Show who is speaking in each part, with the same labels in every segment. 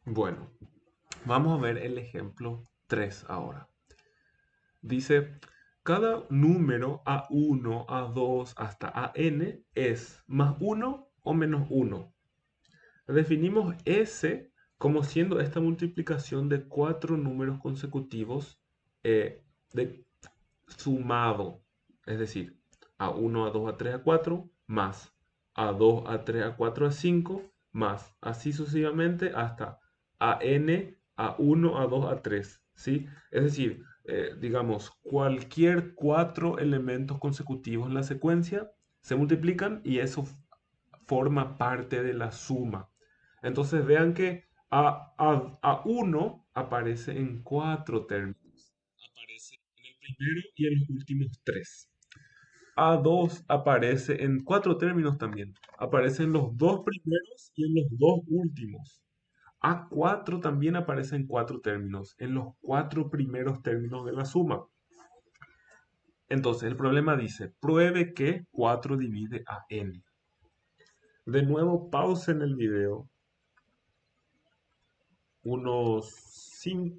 Speaker 1: Bueno, vamos a ver el ejemplo 3 ahora. Dice, cada número a1, a2 hasta an es más uno o menos uno. Definimos S como siendo esta multiplicación de cuatro números consecutivos de sumado. Es decir, a1, a2, a3, a4, más a2, a3, a4, a5, más así sucesivamente hasta a a1, a2, a3. ¿Sí? Es decir, digamos, cualquier cuatro elementos consecutivos en la secuencia se multiplican y eso forma parte de la suma. Entonces vean que A1 aparece en cuatro términos. Aparece en el primero y en los últimos tres. A2 aparece en cuatro términos también. Aparece en los dos primeros y en los dos últimos. A4 también aparece en cuatro términos, en los cuatro primeros términos de la suma. Entonces el problema dice, pruebe que 4 divide a n. De nuevo, pausen el video unos 5.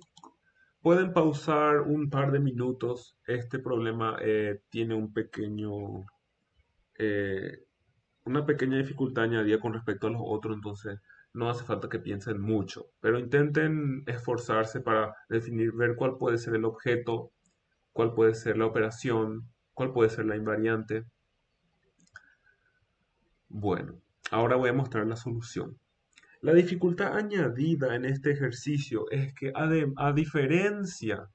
Speaker 1: Pueden pausar un par de minutos. Este problema tiene eh, una pequeña dificultad añadida con respecto a los otros, entonces no hace falta que piensen mucho, pero intenten esforzarse para definir, ver cuál puede ser el objeto, cuál puede ser la operación, cuál puede ser la invariante. Bueno, ahora voy a mostrar la solución. La dificultad añadida en este ejercicio es que a diferencia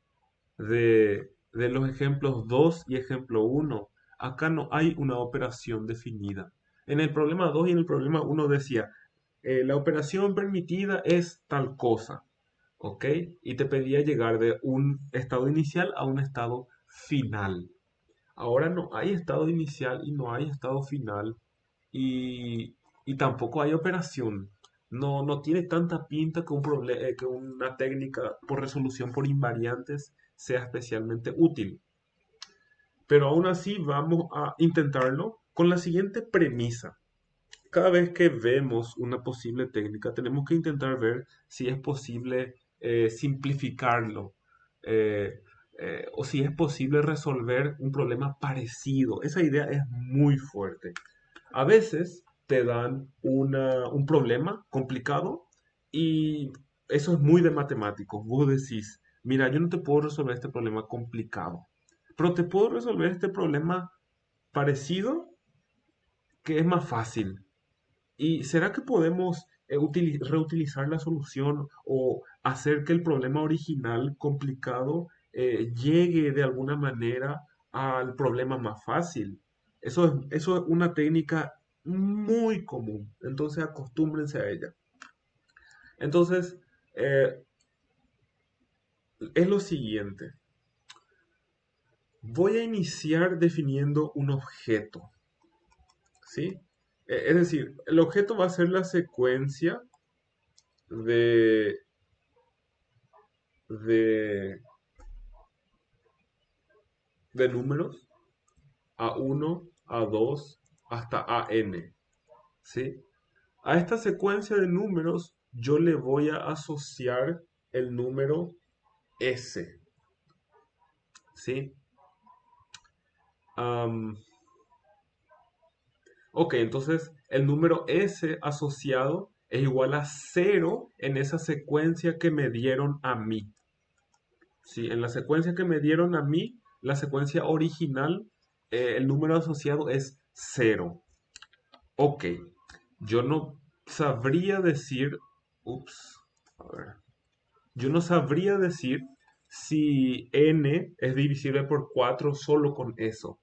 Speaker 1: de los ejemplos 2 y ejemplo uno, acá no hay una operación definida. En el problema 2 y en el problema uno decía, la operación permitida es tal cosa, ¿ok? Y te pedía llegar de un estado inicial a un estado final. Ahora no hay estado inicial y no hay estado final y tampoco hay operación. No tiene tanta pinta que, que una técnica por resolución por invariantes sea especialmente útil. Pero aún así vamos a intentarlo con la siguiente premisa. Cada vez que vemos una posible técnica, tenemos que intentar ver si es posible simplificarlo eh, o si es posible resolver un problema parecido. Esa idea es muy fuerte. A veces te dan un problema complicado y eso es muy de matemáticos. Vos decís, mira, yo no te puedo resolver este problema complicado, pero te puedo resolver este problema parecido que es más fácil. ¿Y será que podemos reutilizar la solución o hacer que el problema original complicado llegue de alguna manera al problema más fácil? Eso es una técnica muy común, entonces acostúmbrense a ella. Entonces, eh, es lo siguiente. Voy a iniciar definiendo un objeto, ¿sí? Es decir, el objeto va a ser la secuencia de, de, de números a1, a2 hasta an, ¿sí? A esta secuencia de números yo le voy a asociar el número s, ¿sí? Am, ok, entonces el número s asociado es igual a cero en esa secuencia que me dieron a mí, ¿sí? En la secuencia que me dieron a mí, la secuencia original, el número asociado es cero. Ok, yo no sabría decir, ups, a ver, yo no sabría decir si n es divisible por 4 solo con eso.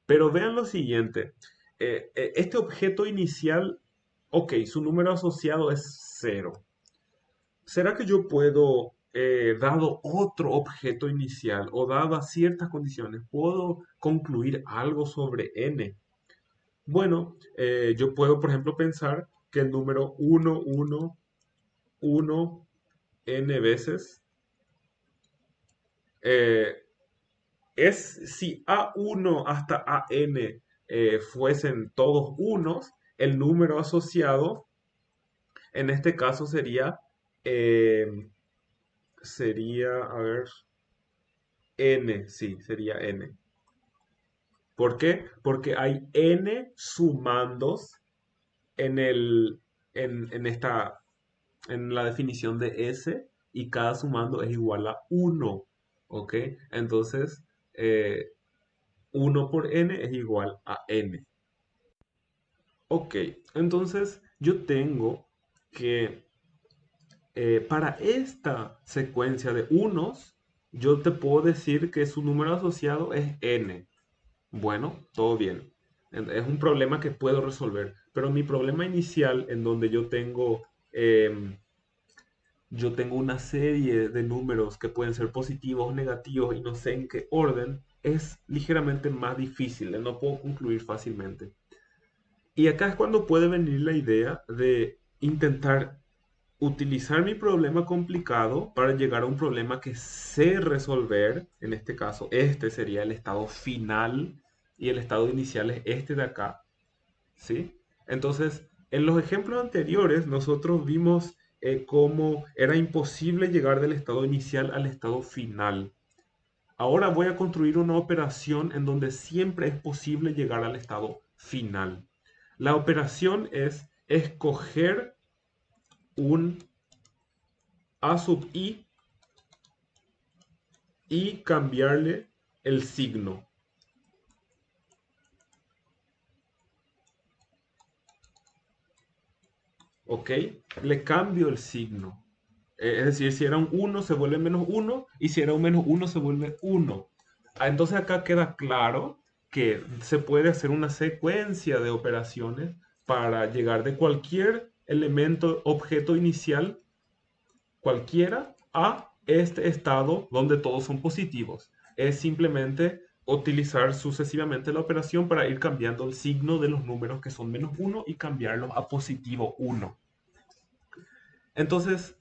Speaker 1: Pero vean lo siguiente, este objeto inicial, ok, su número asociado es cero. ¿Será que yo puedo, dado otro objeto inicial o dadas ciertas condiciones, puedo concluir algo sobre n? Bueno, yo puedo, por ejemplo, pensar que el número 1, 1, 1, n veces eh, es si A1 hasta AN fuesen todos unos, el número asociado en este caso sería eh, sería, a ver, n, sí, sería n. ¿Por qué? Porque hay n sumandos en el, en la definición de S y cada sumando es igual a uno. ¿Ok? Entonces, eh, 1 por n es igual a n. Ok, entonces yo tengo que para esta secuencia de unos, yo te puedo decir que su número asociado es n. Bueno, todo bien. Es un problema que puedo resolver. Pero mi problema inicial, en donde yo tengo una serie de números que pueden ser positivos o negativos y no sé en qué orden, es ligeramente más difícil. No puedo concluir fácilmente. Y acá es cuando puede venir la idea de intentar utilizar mi problema complicado para llegar a un problema que sé resolver. En este caso, este sería el estado final y el estado inicial es este de acá, ¿sí? Entonces, en los ejemplos anteriores, nosotros vimos cómo era imposible llegar del estado inicial al estado final. Ahora voy a construir una operación en donde siempre es posible llegar al estado final. La operación es escoger un a sub i y cambiarle el signo. ¿Ok? Le cambio el signo. Es decir, si era un uno se vuelve menos uno y si era un menos uno se vuelve uno. Entonces acá queda claro que se puede hacer una secuencia de operaciones para llegar de cualquier elemento, objeto inicial, cualquiera, a este estado donde todos son positivos. Es simplemente utilizar sucesivamente la operación para ir cambiando el signo de los números que son menos uno y cambiarlos a positivo uno. Entonces,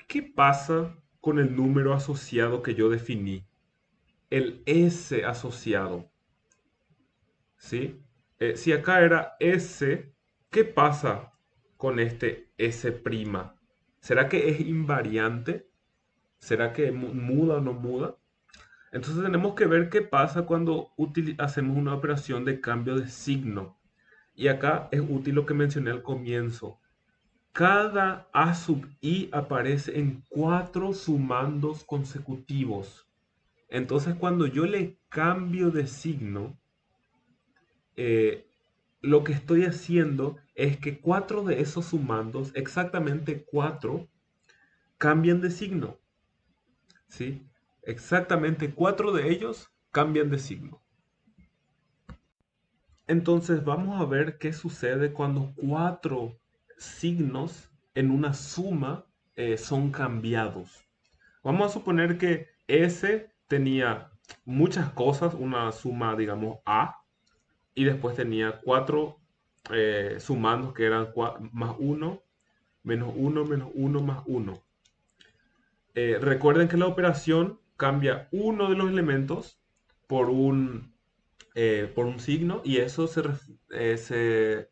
Speaker 1: ¿qué pasa con el número asociado que yo definí? El S asociado, ¿sí? Si acá era S, ¿qué pasa con este S'? ¿Será que es invariante? ¿Será que muda o no muda? Entonces tenemos que ver qué pasa cuando hacemos una operación de cambio de signo. Y acá es útil lo que mencioné al comienzo. Cada a sub i aparece en 4 sumandos consecutivos. Entonces cuando yo le cambio de signo, eh, lo que estoy haciendo es que 4 de esos sumandos, exactamente 4, cambian de signo. ¿Sí? Exactamente 4 de ellos cambian de signo. Entonces vamos a ver qué sucede cuando 4 signos en una suma son cambiados. Vamos a suponer que S tenía muchas cosas, una suma, digamos, A, y después tenía 4 sumandos que eran más uno menos uno menos uno más uno. Recuerden que la operación cambia uno de los elementos por por un signo y eso se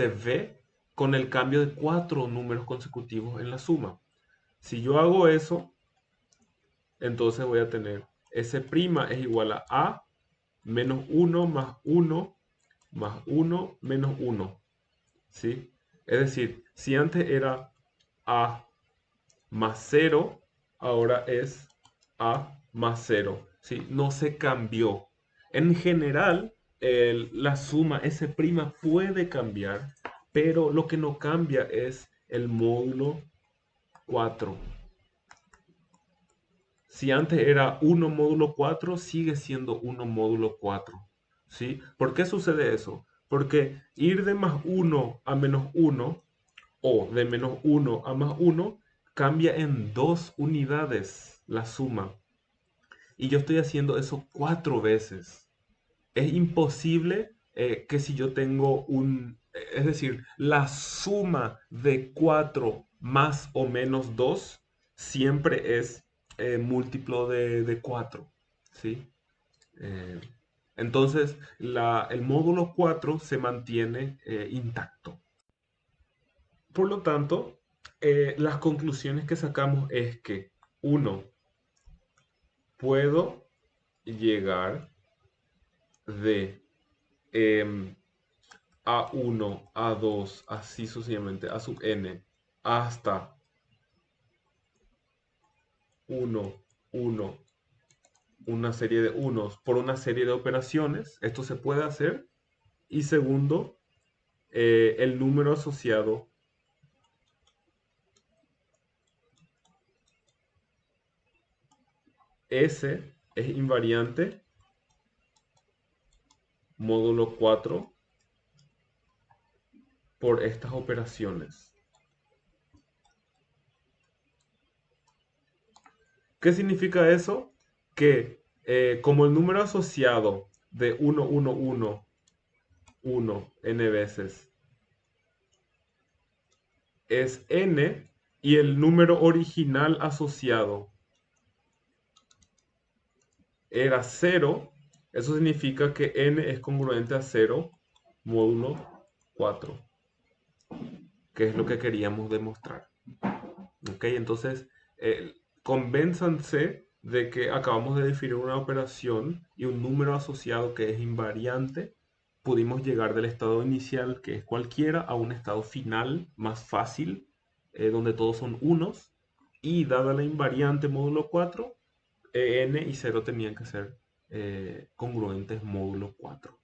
Speaker 1: ve con el cambio de 4 números consecutivos en la suma. Si yo hago eso, entonces voy a tener S' es igual a menos uno más uno más uno menos uno. ¿Sí? Es decir, si antes era A más cero, ahora es A más cero. ¿Sí? No se cambió. En general, la suma S' puede cambiar, pero lo que no cambia es el módulo 4. Si antes era 1 módulo 4, sigue siendo 1 módulo 4. ¿Sí? ¿Por qué sucede eso? Porque ir de más uno a menos uno o de menos uno a más uno cambia en 2 unidades la suma. Y yo estoy haciendo eso 4 veces. Es imposible que si yo tengo es decir, la suma de 4 más o menos 2 siempre es múltiplo de 4. ¿Sí? Eh, entonces, el módulo 4 se mantiene intacto. Por lo tanto, las conclusiones que sacamos es que, uno, puedo llegar de em, A1, A2, así sucesivamente, A sub n, hasta uno, uno, una serie de unos por una serie de operaciones. Esto se puede hacer. Y segundo, el número asociado S es invariante módulo 4 por estas operaciones. ¿Qué significa eso? Que como el número asociado de 1, 1, 1, 1 n veces es n y el número original asociado era 0, eso significa que n es congruente a 0 módulo 4, que es lo que queríamos demostrar. ¿Ok? Entonces, convénzanse de que acabamos de definir una operación y un número asociado que es invariante. Pudimos llegar del estado inicial, que es cualquiera, a un estado final más fácil, donde todos son unos. Y dada la invariante módulo 4, n y 0 tenían que ser congruentes módulo 4.